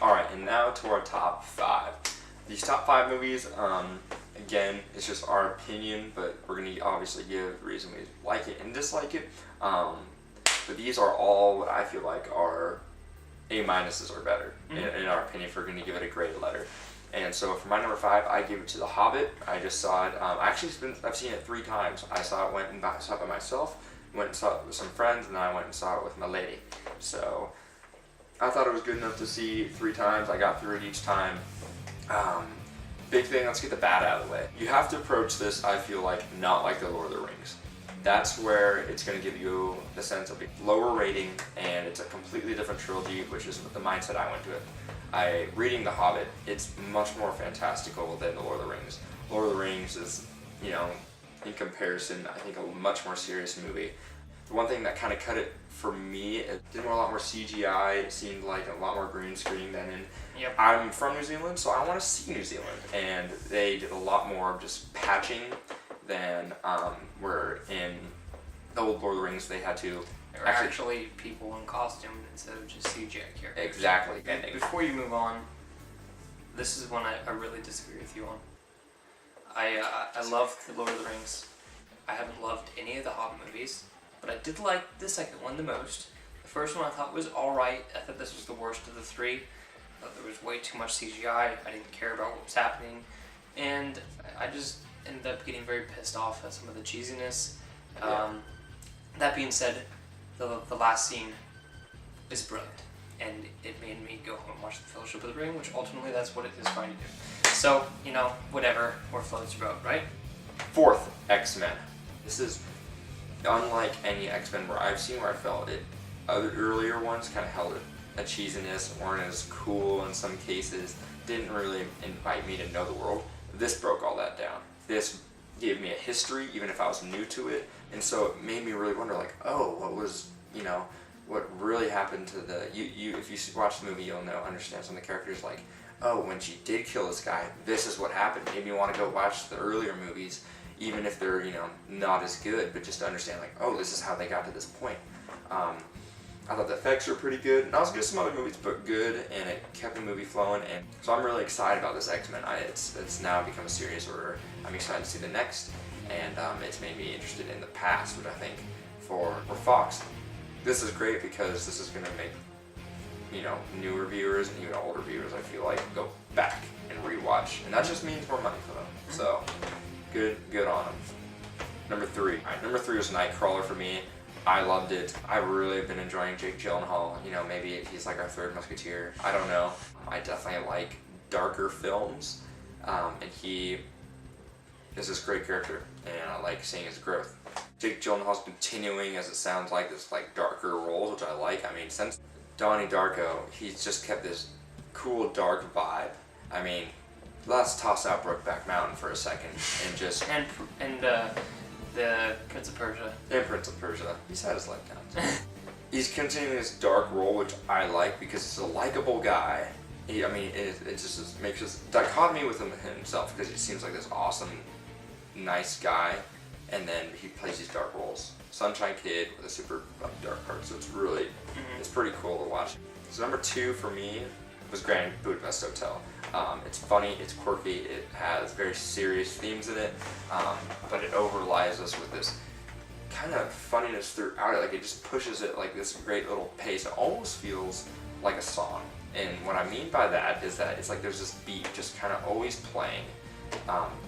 Alright, and now to our top 5. These top 5 movies, again, it's just our opinion, but we're going to obviously give the reason we like it and dislike it. But these are all what I feel like are A-minuses or better, in our opinion, if we're going to give it a grade letter. And so for my number 5, I give it to The Hobbit. I just saw it, I've seen it 3 times. I saw it by myself, went and saw it with some friends, and then I went and saw it with my lady. So I thought it was good enough to see 3 times. I got through it each time. Big thing, let's get the bad out of the way. You have to approach this, I feel like, not like The Lord of the Rings. That's where it's going to give you the sense of a lower rating, and it's a completely different trilogy, which is the mindset I went to it. Reading The Hobbit, it's much more fantastical than The Lord of the Rings. Lord of the Rings is, in comparison, I think a much more serious movie. The one thing that kind of cut it for me, it did a lot more CGI, it seemed like a lot more green screen than in... Yep. I'm from New Zealand, so I want to see New Zealand, and they did a lot more of just patching than where in the old Lord of the Rings they had to... There were actually people in costume instead of just CGI characters. Exactly. And before you move on, this is one I really disagree with you on. I love The Lord of the Rings. I haven't loved any of the Hobbit movies, but I did like the second one the most. The first one I thought was alright. I thought this was the worst of the 3. I thought there was way too much CGI. I didn't care about what was happening. And I just ended up getting very pissed off at some of the cheesiness. That being said, the last scene is brilliant. And it made me go home and watch The Fellowship of the Ring, which ultimately that's what it is trying to do. So, whatever, or floats your boat, right? 4th, X-Men. This is unlike any X-Men where I've seen where I felt it. Other earlier ones kind of held a cheesiness, weren't as cool in some cases, didn't really invite me to know the world. This broke all that down. This gave me a history, even if I was new to it, and so it made me really wonder, like, oh, what was, what really happened to the, if you watch the movie, you'll understand some of the characters, like, oh, when she did kill this guy, this is what happened. Made me want to go watch the earlier movies, even if they're, not as good, but just to understand, like, oh, this is how they got to this point. I thought the effects were pretty good. Not as good as some other movies, but good, and it kept the movie flowing, and so I'm really excited about this X-Men. It's now become a serious order. I'm excited to see the next, and it's made me interested in the past, which I think for Fox, this is great because this is going to make, newer viewers and even older viewers, I feel like, go back and rewatch, and that just means more money for them. So, good on them. Number 3. Number 3 was Nightcrawler for me. I loved it. I really have been enjoying Jake Gyllenhaal. Maybe he's like our 3rd Musketeer. I don't know. I definitely like darker films, and he is this great character, and I like seeing his growth. Jake Gyllenhaal's continuing, as it sounds like, this like darker roles, which I like. I mean, since Donnie Darko, he's just kept this cool dark vibe. I mean, let's toss out Brokeback Mountain for a second and just the Prince of Persia. And Prince of Persia. He's had his letdowns. He's continuing this dark role, which I like because he's a likable guy. It just makes this dichotomy with him himself, because he seems like this awesome, nice guy, and then he plays these dark roles. Sunshine Kid with a super dark heart, so it's really, it's pretty cool to watch. So number 2 for me was Grand Budapest Hotel. It's funny, it's quirky, it has very serious themes in it, but it overlies us with this kind of funniness throughout it. Like, it just pushes it like this great little pace. It almost feels like a song. And what I mean by that is that it's like there's this beat just kind of always playing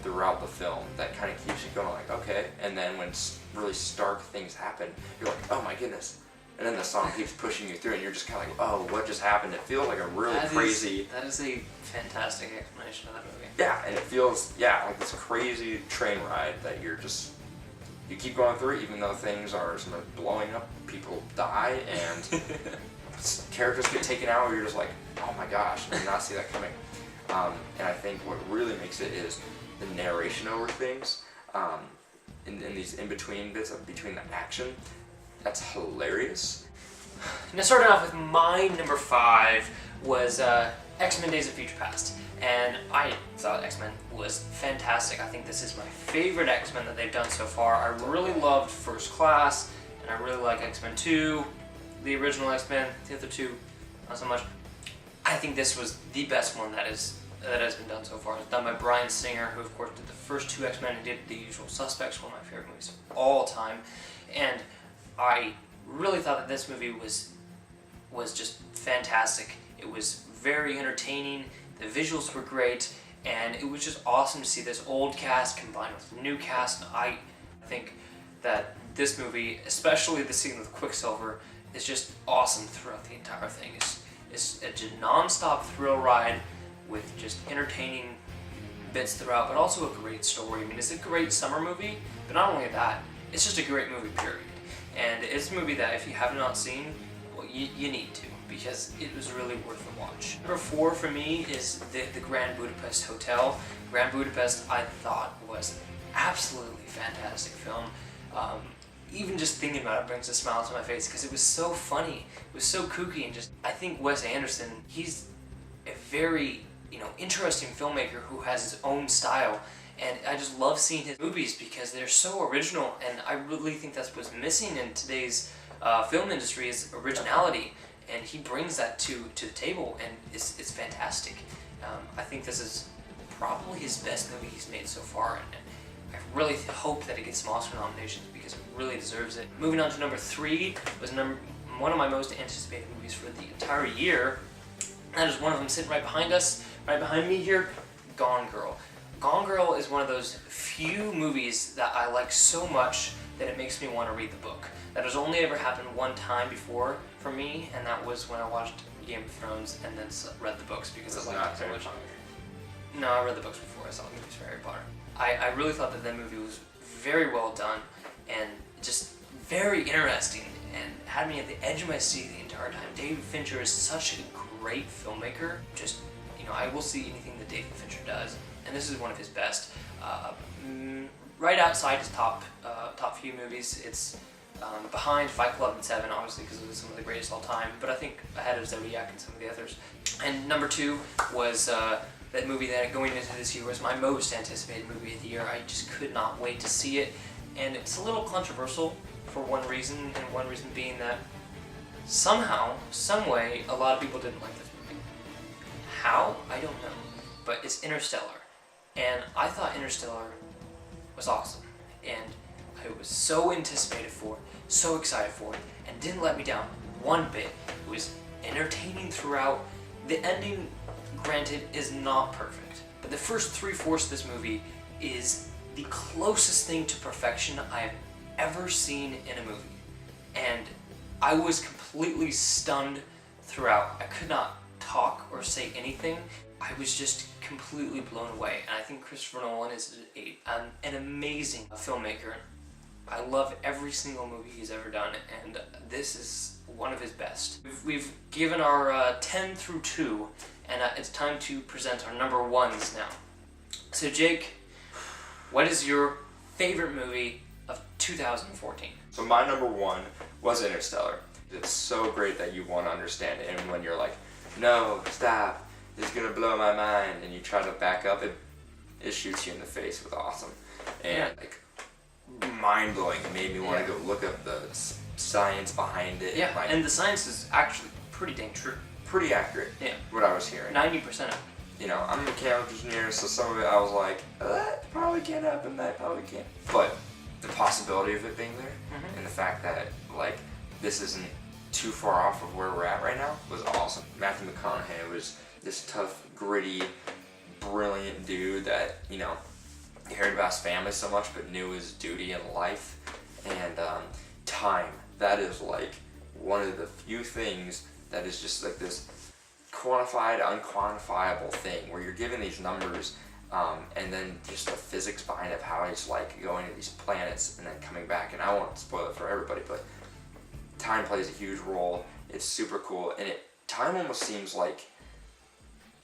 throughout the film that kind of keeps you going, like, okay. And then when really stark things happen, you're like, oh my goodness. And then the song keeps pushing you through, and you're just kind of like, oh, what just happened? It feels like a really crazy... That is a fantastic explanation of that movie. Yeah, and it feels, like this crazy train ride that you're just... You keep going through it, even though things are sort of blowing up, people die, and characters get taken out, where you're just like, oh my gosh, I did not see that coming. And I think what really makes it is the narration over things, in these in-between bits, between the action. That's hilarious. Now, starting off with my number 5 was X-Men Days of Future Past. And I thought X-Men was fantastic. I think this is my favorite X-Men that they've done so far. I really loved First Class, and I really like X-Men 2, the original X-Men, the other 2, not so much. I think this was the best one that has been done so far. It's done by Bryan Singer, who of course did the first two X-Men and did The Usual Suspects, one of my favorite movies of all time. And I really thought that this movie was just fantastic. It was very entertaining, the visuals were great, and it was just awesome to see this old cast combined with the new cast. I think that this movie, especially the scene with Quicksilver, is just awesome throughout the entire thing. It's a just non-stop thrill ride with just entertaining bits throughout, but also a great story. I mean, it's a great summer movie, but not only that, it's just a great movie, period. And it's a movie that if you have not seen, well, you need to, because it was really worth the watch. Number 4 for me is the Grand Budapest Hotel. Grand Budapest, I thought, was absolutely fantastic film. Even just thinking about it brings a smile to my face because it was so funny, it was so kooky, and just, I think Wes Anderson, he's a very, interesting filmmaker who has his own style, and I just love seeing his movies because they're so original, and I really think that's what's missing in today's film industry is originality, and he brings that to the table, and it's fantastic. I think this is probably his best movie he's made so far, and I really hope that it gets some Oscar nominations because it really deserves it. Moving on to number 3 was one of my most anticipated movies for the entire year. That is one of them sitting right behind us, right behind me here, Gone Girl. Gone Girl is one of those few movies that I like so much that it makes me want to read the book. That has only ever happened one time before for me, and that was when I watched Game of Thrones and then read the books because I liked it so much. No, I read the books before I saw the movies for Harry Potter. I really thought that movie was very well done and just very interesting and had me at the edge of my seat the entire time. David Fincher is such a great filmmaker. Just, I will see anything that David Fincher does, and this is one of his best. Right outside his top few movies, it's behind Fight Club and Seven, obviously, because it was some of the greatest all time, but I think ahead of Zodiac and some of the others. And number 2 was that movie that going into this year was my most anticipated movie of the year. I just could not wait to see it, and it's a little controversial for one reason, and one reason being that somehow, some way, a lot of people didn't like this movie. How? I don't know, but it's Interstellar, and I thought Interstellar was awesome, and I was so anticipated for it, so excited for it, and didn't let me down one bit. It was entertaining throughout. The ending, granted, is not perfect, but the first 3/4 of this movie is the closest thing to perfection I've ever seen in a movie. And I was completely stunned throughout. I could not talk or say anything. I was just completely blown away. And I think Christopher Nolan is an amazing filmmaker. I love every single movie he's ever done, and this is one of his best. We've given our 10 through 2, and it's time to present our number 1s now. So Jake, what is your favorite movie of 2014? So my number 1 was Interstellar. It's so great that you want to understand it, and when you're like, no, stop, it's gonna blow my mind, and you try to back up, it shoots you in the face with awesome. And mind-blowing. It made me want to go look up the science behind it. Yeah, and the science is actually pretty dang true. Pretty accurate. Yeah. What I was hearing. 90% of it. I'm a mechanical engineer, so some of it I was like, that probably can't happen, that probably can't. But the possibility of it being there, and the fact that, this isn't too far off of where we're at right now was awesome. Matthew McConaughey was this tough, gritty, brilliant dude that, he heard about his family so much, but knew his duty in life. And time, that is one of the few things that is just this quantified, unquantifiable thing where you're given these numbers, and then just the physics behind it, how it's going to these planets and then coming back. And I won't spoil it for everybody, but time plays a huge role. It's super cool, and time almost seems like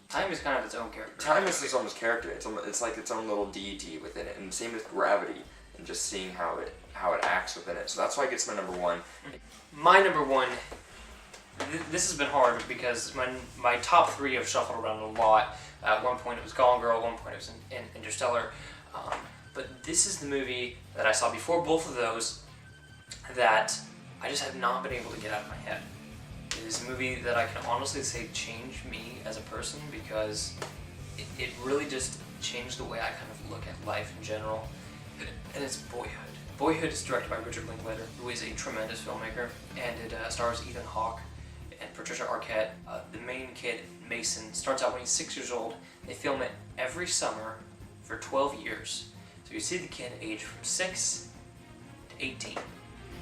time is kind of its own character. Time is its own character. It's like its own little deity within it, and same with gravity, and just seeing how it acts within it. So that's why it gets my number 1. My number 1. This has been hard because my top 3 have shuffled around a lot. At one point it was Gone Girl, at one point it was Interstellar. But this is the movie that I saw before both of those that I just have not been able to get out of my head. It is a movie that I can honestly say changed me as a person because it really just changed the way I kind of look at life in general. And it's Boyhood. Boyhood is directed by Richard Linklater, who is a tremendous filmmaker, and it stars Ethan Hawke and Patricia Arquette. The main kid, Mason, starts out when he's 6 years old. They film it every summer for 12 years. So you see the kid age from 6 to 18,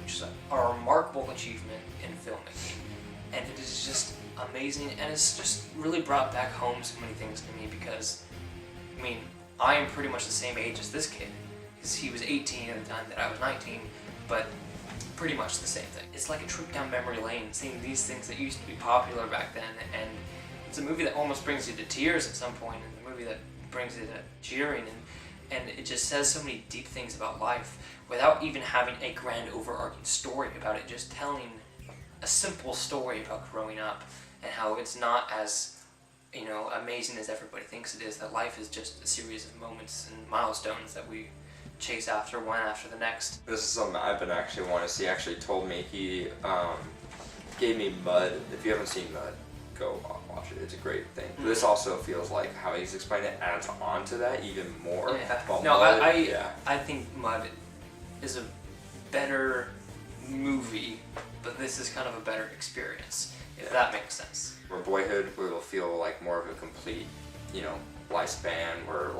which is a remarkable achievement in filmmaking. And it is just amazing, and it's just really brought back home so many things to me because, I mean, I am pretty much the same age as this kid. Because he was 18 at the time that I was 19, but pretty much the same thing. It's like a trip down memory lane, seeing these things that used to be popular back then, and it's a movie that almost brings you to tears at some point, and a movie that brings you to cheering, and it just says so many deep things about life without even having a grand overarching story about it, just telling a simple story about growing up and how it's not as amazing as everybody thinks it is, that life is just a series of moments and milestones that we chase after one after the next. This is something I've been actually wanting to see. He actually told me, he gave me Mud. If you haven't seen Mud, go watch it. It's a great thing. Mm-hmm. This also feels like how he's explained it adds on to that even more. Yeah. Well, no, Mud, I think Mud is a better movie, but this is kind of a better experience, if that makes sense. Where Boyhood will feel like more of a complete, lifespan, where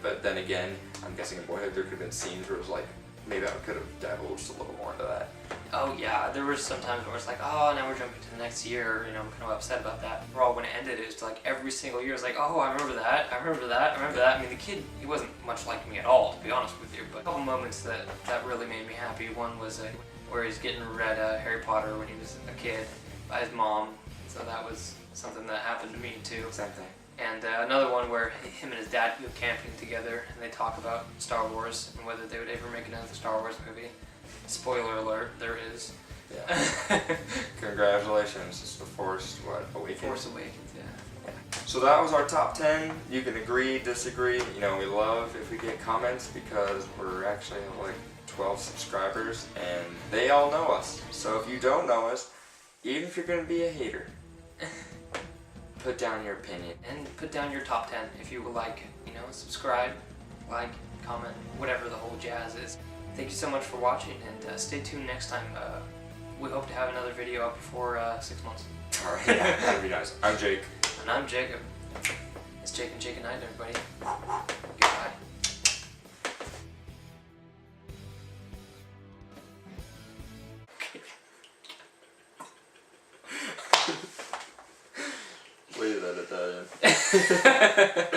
but then again, I'm guessing in Boyhood there could have been scenes where it was like, maybe I could have divulged a little more into that. Oh yeah, there was some times where it's like, oh, now we're jumping to the next year, I'm kind of upset about that. Overall, when it ended, it was like every single year, it's like, oh, I remember that. I remember that. I mean, the kid, he wasn't much like me at all, to be honest with you, but a couple moments that really made me happy. One was where he's getting read Harry Potter when he was a kid by his mom, so that was something that happened to me too. Same thing. And another one where him and his dad go camping together and they talk about Star Wars and whether they would ever make another Star Wars movie. Spoiler alert, there is. Yeah. Congratulations, it's The Force Awakens. Force Awakens, yeah. So that was our top 10. You can agree, disagree. We love if we get comments because we're actually at like 12 subscribers and they all know us. So if you don't know us, even if you're going to be a hater, put down your opinion. And put down your top 10 if you would like, subscribe, like, comment, whatever the whole jazz is. Thank you so much for watching, and stay tuned next time. We hope to have another video up before 6 months. Alright, yeah, that'd be nice. I'm Jake. And I'm Jacob. It's Jake and Jake and Night, everybody. Goodbye. Please edit that in.